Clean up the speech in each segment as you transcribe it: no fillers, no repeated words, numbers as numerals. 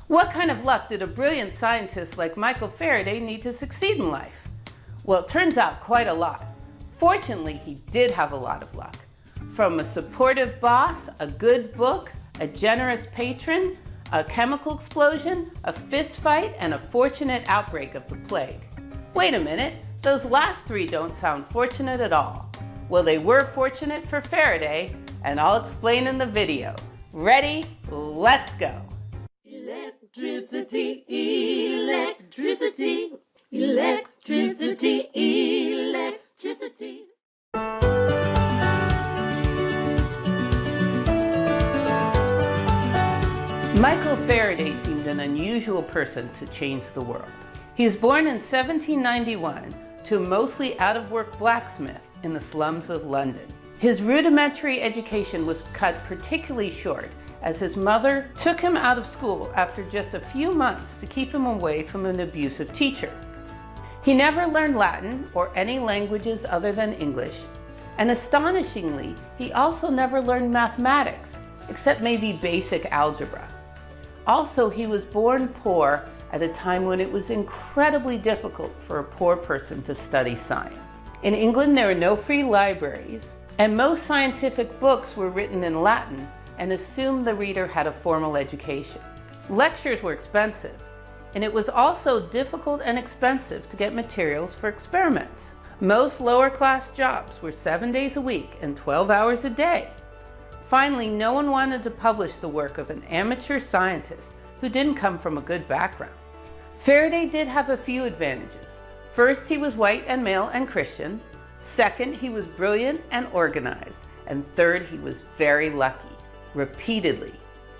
What kind of luck did a brilliant scientist like Michael Faraday need to succeed in life? Well, it turns out quite a lot. Fortunately, he did have a lot of luck. From a supportive boss, a good book, a generous patron, a chemical explosion, a fist fight, and a fortunate outbreak of the plague. Wait a minute, those last three don't sound fortunate at all. Well, they were fortunate for Faraday, and I'll explain in the video. Ready? Let's go. Electricity, electricity, electricity, electricity. Michael Faraday seemed an unusual person to change the world. He was born in 1791 to a mostly out-of-work blacksmith in the slums of London. His rudimentary education was cut particularly short as his mother took him out of school after just a few months to keep him away from an abusive teacher. He never learned Latin or any languages other than English, and astonishingly, he also never learned mathematics, except maybe basic algebra. Also, he was born poor at a time when it was incredibly difficult for a poor person to study science. In England, there were no free libraries, and most scientific books were written in Latin and assumed the reader had a formal education. Lectures were expensive, and it was also difficult and expensive to get materials for experiments. Most lower-class jobs were 7 days a week and 12 hours a day. Finally, no one wanted to publish the work of an amateur scientist who didn't come from a good background. Faraday did have a few advantages. First, he was white and male and Christian. Second, he was brilliant and organized. And third, he was very lucky, repeatedly.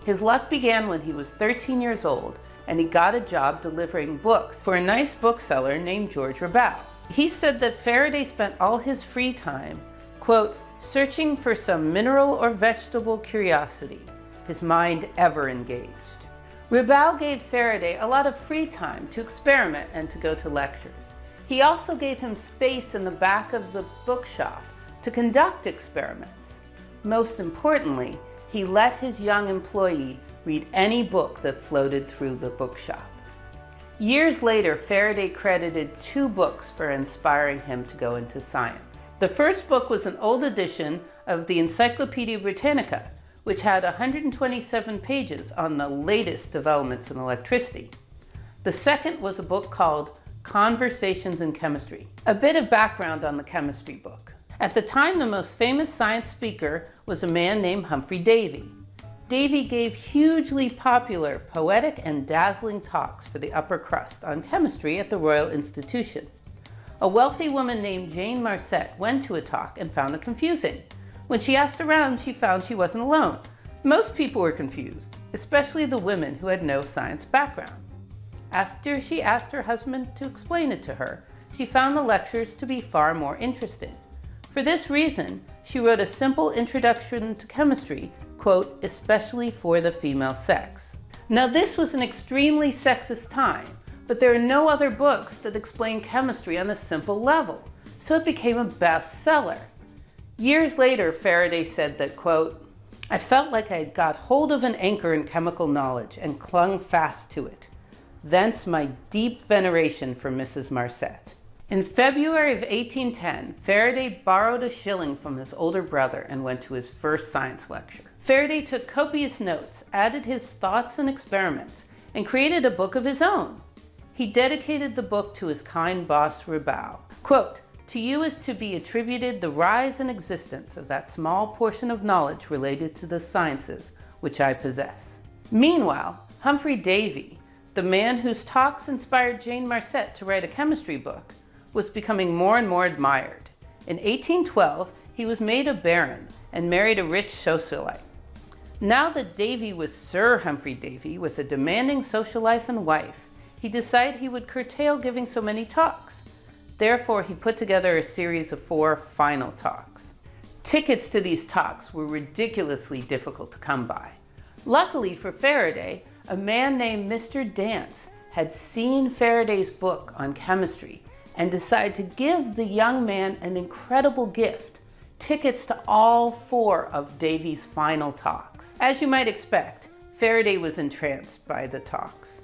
His luck began when he was 13 years old, and he got a job delivering books for a nice bookseller named George Rabal. He said that Faraday spent all his free time, quote, searching for some mineral or vegetable curiosity, his mind ever engaged. Rabal gave Faraday a lot of free time to experiment and to go to lectures. He also gave him space in the back of the bookshop to conduct experiments. Most importantly, he let his young employee read any book that floated through the bookshop. Years later, Faraday credited 2 books for inspiring him to go into science. The first book was an old edition of the Encyclopedia Britannica, which had 127 pages on the latest developments in electricity. The second was a book called Conversations in Chemistry. A bit of background on the chemistry book. At the time, the most famous science speaker was a man named Humphrey Davy. Davy gave hugely popular, poetic, and dazzling talks for the upper crust on chemistry at the Royal Institution. A wealthy woman named Jane Marcet went to a talk and found it confusing. When she asked around, she found she wasn't alone. Most people were confused, especially the women who had no science background. After she asked her husband to explain it to her, she found the lectures to be far more interesting. For this reason, she wrote a simple introduction to chemistry, quote, especially for the female sex. Now, this was an extremely sexist time, but there are no other books that explain chemistry on a simple level, so it became a bestseller. Years later, Faraday said that, quote, I felt like I had got hold of an anchor in chemical knowledge and clung fast to it. Thence my deep veneration for Mrs. Marcet. In February of 1810, Faraday borrowed a shilling from his older brother and went to his first science lecture. Faraday took copious notes, added his thoughts and experiments, and created a book of his own. He dedicated the book to his kind boss, Rabal. Quote, to you is to be attributed the rise and existence of that small portion of knowledge related to the sciences which I possess. Meanwhile, Humphrey Davy, the man whose talks inspired Jane Marcet to write a chemistry book, was becoming more and more admired. In 1812, he was made a baron and married a rich socialite. Now that Davy was Sir Humphrey Davy with a demanding social life and wife, he decided he would curtail giving so many talks. Therefore, he put together a series of 4 final talks. Tickets to these talks were ridiculously difficult to come by. Luckily for Faraday, a man named Mr. Dance had seen Faraday's book on chemistry and decided to give the young man an incredible gift, tickets to all 4 of Davy's final talks. As you might expect, Faraday was entranced by the talks.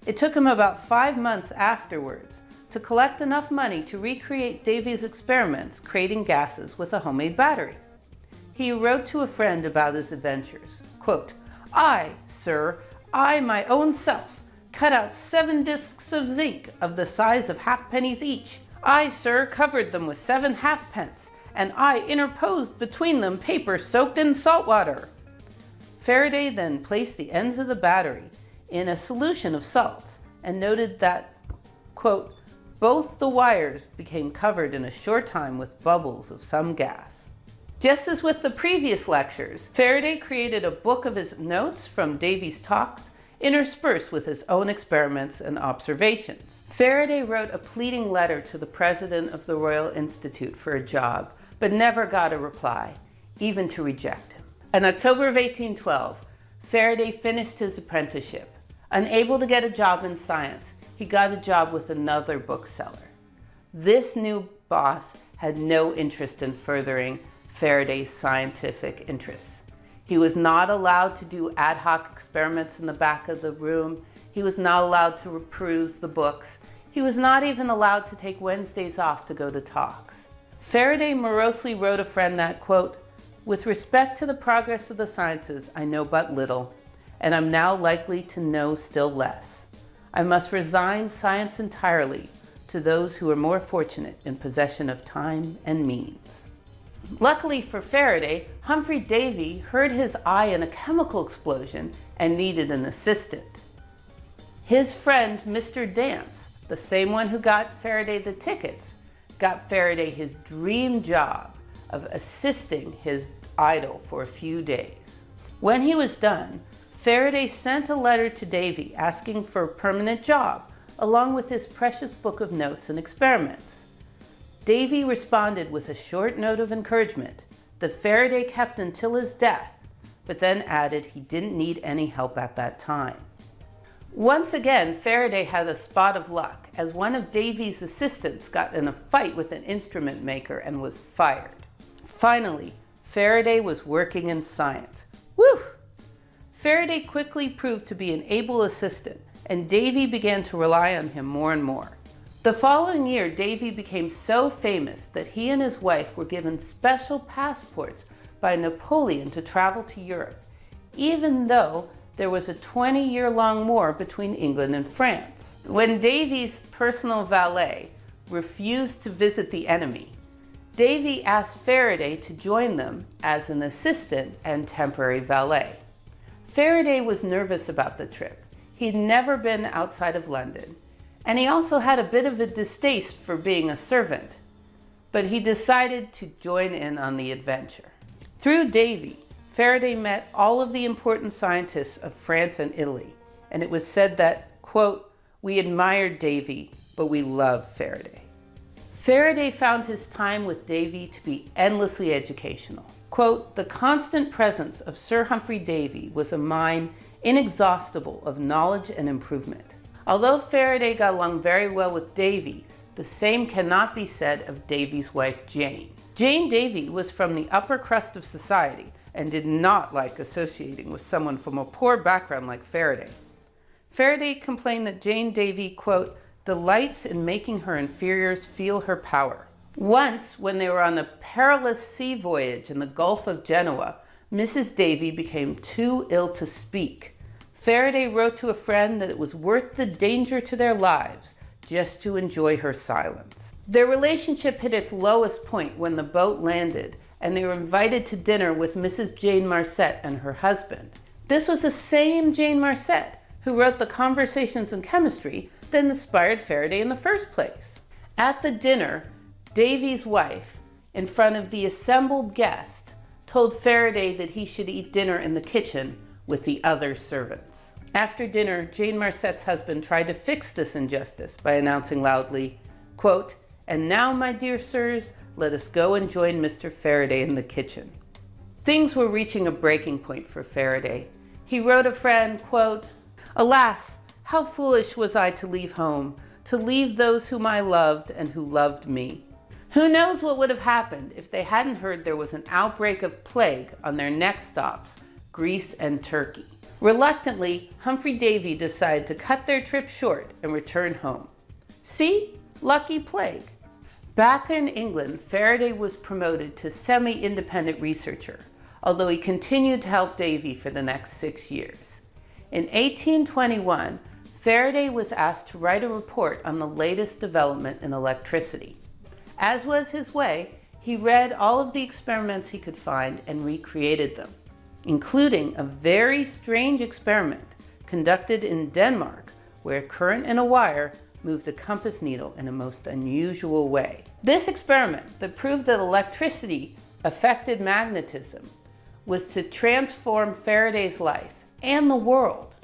It took him about 5 months afterwards to collect enough money to recreate Davy's experiments creating gases with a homemade battery. He wrote to a friend about his adventures, quote, "I, sir, I my own self, cut out 7 discs of zinc of the size of halfpennies each. I, sir, covered them with 7 halfpence, and I interposed between them paper soaked in salt water." Faraday then placed the ends of the battery in a solution of salts and noted that, quote, "both the wires became covered in a short time with bubbles of some gas." Just as with the previous lectures, Faraday created a book of his notes from Davy's talks, interspersed with his own experiments and observations. Faraday wrote a pleading letter to the president of the Royal Institute for a job, but never got a reply, even to reject him. In October of 1812, Faraday finished his apprenticeship. Unable to get a job in science, he got a job with another bookseller. This new boss had no interest in furthering Faraday's scientific interests. He was not allowed to do ad hoc experiments in the back of the room. He was not allowed to peruse the books. He was not even allowed to take Wednesdays off to go to talks. Faraday morosely wrote a friend that, quote, "With respect to the progress of the sciences, I know but little, and I'm now likely to know still less. I must resign science entirely to those who are more fortunate in possession of time and means." Luckily for Faraday, Humphrey Davy heard his eye in a chemical explosion and needed an assistant. His friend, Mr. Dance, the same one who got Faraday the tickets, got Faraday his dream job of assisting his idol for a few days. When he was done, Faraday sent a letter to Davy asking for a permanent job, along with his precious book of notes and experiments. Davy responded with a short note of encouragement that Faraday kept until his death, but then added he didn't need any help at that time. Once again, Faraday had a spot of luck, as one of Davy's assistants got in a fight with an instrument maker and was fired. Finally, Faraday was working in science. Woo! Faraday quickly proved to be an able assistant, and Davy began to rely on him more and more. The following year, Davy became so famous that he and his wife were given special passports by Napoleon to travel to Europe, even though there was a 20-year-long war between England and France. When Davy's personal valet refused to visit the enemy, Davy asked Faraday to join them as an assistant and temporary valet. Faraday was nervous about the trip. He'd never been outside of London, and he also had a bit of a distaste for being a servant, but he decided to join in on the adventure. Through Davy, Faraday met all of the important scientists of France and Italy, and it was said that, quote, "We admired Davy, but we loved Faraday." Faraday found his time with Davy to be endlessly educational. Quote, "The constant presence of Sir Humphrey Davy was a mine inexhaustible of knowledge and improvement." Although Faraday got along very well with Davy, the same cannot be said of Davy's wife, Jane. Jane Davy was from the upper crust of society and did not like associating with someone from a poor background like Faraday. Faraday complained that Jane Davy, quote, "delights in making her inferiors feel her power." Once, when they were on a perilous sea voyage in the Gulf of Genoa, Mrs. Davy became too ill to speak. Faraday wrote to a friend that it was worth the danger to their lives just to enjoy her silence. Their relationship hit its lowest point when the boat landed and they were invited to dinner with Mrs. Jane Marcet and her husband. This was the same Jane Marcet who wrote the Conversations in Chemistry that inspired Faraday in the first place. At the dinner, Davy's wife, in front of the assembled guest, told Faraday that he should eat dinner in the kitchen with the other servants. After dinner, Jane Marcet's husband tried to fix this injustice by announcing loudly, quote, "And now, my dear sirs, let us go and join Mr. Faraday in the kitchen." Things were reaching a breaking point for Faraday. He wrote a friend, quote, "Alas, how foolish was I to leave home, to leave those whom I loved and who loved me. Who knows what would have happened if they hadn't heard there was an outbreak of plague on their next stops, Greece and Turkey. Reluctantly, Humphrey Davy decided to cut their trip short and return home. See? Lucky plague. Back in England, Faraday was promoted to semi-independent researcher, although he continued to help Davy for the next 6 years. In 1821, Faraday was asked to write a report on the latest development in electricity. As was his way, he read all of the experiments he could find and recreated them, including a very strange experiment conducted in Denmark, where current in a wire moved a compass needle in a most unusual way. This experiment that proved that electricity affected magnetism was to transform Faraday's life and the world.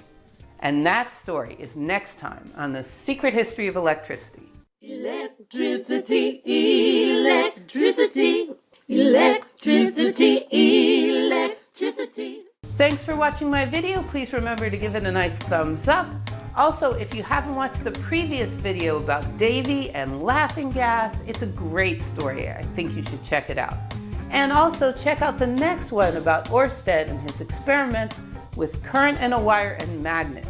And that story is next time on The Secret History of Electricity. Electricity, electricity, electricity, electricity. Thanks for watching my video. Please remember to give it a nice thumbs up. Also, if you haven't watched the previous video about Davy and laughing gas, it's a great story. I think you should check it out. And also check out the next one about Ørsted and his experiments with current in a wire and magnets.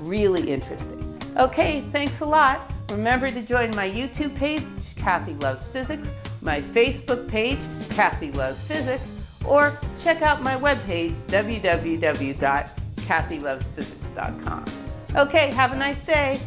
Really interesting. Okay, thanks a lot. Remember to join my YouTube page, Kathy Loves Physics, my Facebook page, Kathy Loves Physics, or check out my webpage, www.kathylovesphysics.com. Okay, have a nice day.